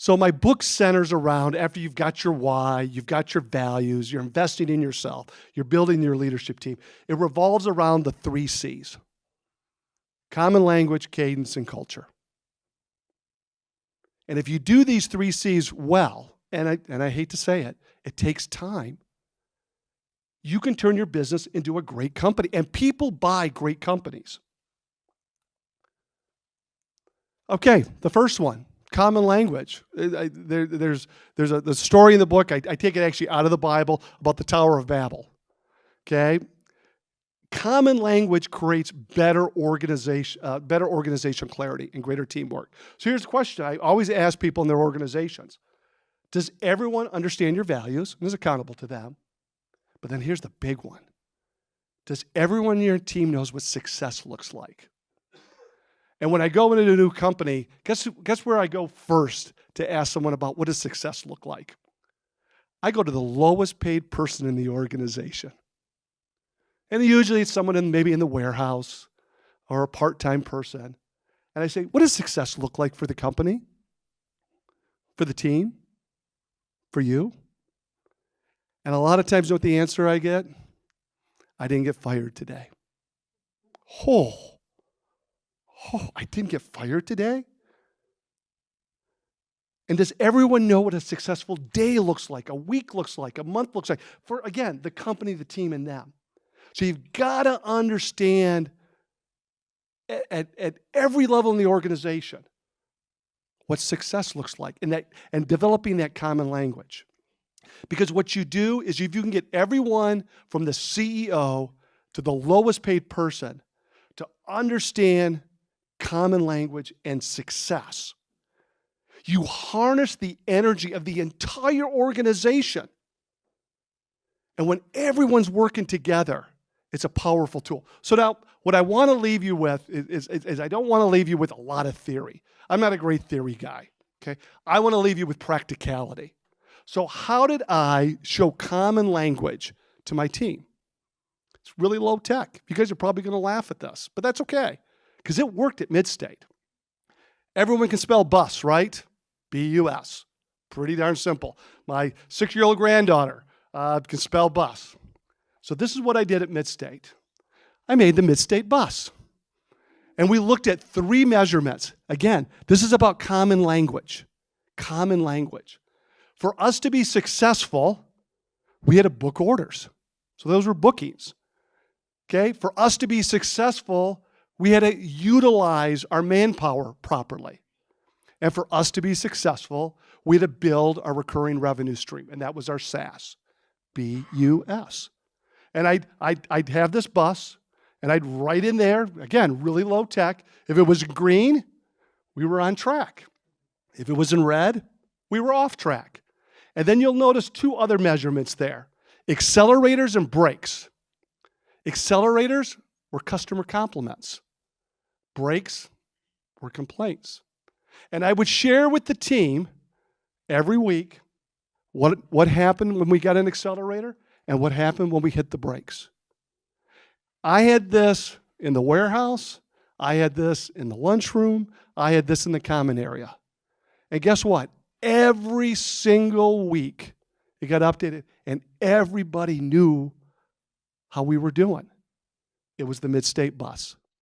So my book centers around, after you've got your why, you've got your values, you're investing in yourself, you're building your leadership team. It revolves around the 3 C's: common language, cadence, and culture. And if you do these 3 C's well, and I hate to say it, it takes time, you can turn your business into a great company. And people buy great companies. Okay, the first one. Common language. There's a story in the book. I take it actually out of the Bible about the Tower of Babel. Okay? Common language creates better organization clarity and greater teamwork. So here's the question I always ask people in their organizations. Does everyone understand your values and is accountable to them? But then here's the big one. Does everyone in your team knows what success looks like? And when I go into a new company, guess where I go first to ask someone about what does success look like? I go to the lowest paid person in the organization. And usually it's someone maybe in the warehouse or a part-time person. And I say, what does success look like for the company? For the team? For you? And a lot of times, you know what the answer I get? I didn't get fired today. I didn't get fired today? And does everyone know what a successful day looks like, a week looks like, a month looks like? For, again, the company, the team, and them. So you've got to understand at every level in the organization what success looks like and developing that common language. Because what you do is if you can get everyone from the CEO to the lowest paid person to understand common language and success, you harness the energy of the entire organization. And when everyone's working together, it's a powerful tool. So now, what I want to leave you with is I don't want to leave you with a lot of theory. I'm not a great theory guy, okay? I want to leave you with practicality. So how did I show common language to my team? It's really low tech. You guys are probably going to laugh at this, but that's okay, because it worked at Midstate. Everyone can spell bus, right? B-U-S. Pretty darn simple. My 6-year-old granddaughter can spell bus. So this is what I did at Midstate. I made the Midstate bus. And we looked at 3 measurements. Again, this is about common language. Common language. For us to be successful, we had to book orders. So those were bookings. Okay? For us to be successful, we had to utilize our manpower properly. And for us to be successful, we had to build our recurring revenue stream. And that was our SaaS. B-U-S. And I'd have this bus, and I'd write in there, again, really low tech. If it was green, we were on track. If it was in red, we were off track. And then you'll notice 2 other measurements there. Accelerators and brakes. Accelerators were customer compliments. Brakes were complaints. And I would share with the team every week what happened when we got an accelerator and what happened when we hit the brakes. I had this in the warehouse. I had this in the lunchroom. I had this in the common area. And guess what? Every single week, it got updated, and everybody knew how we were doing. It was the Midstate bus.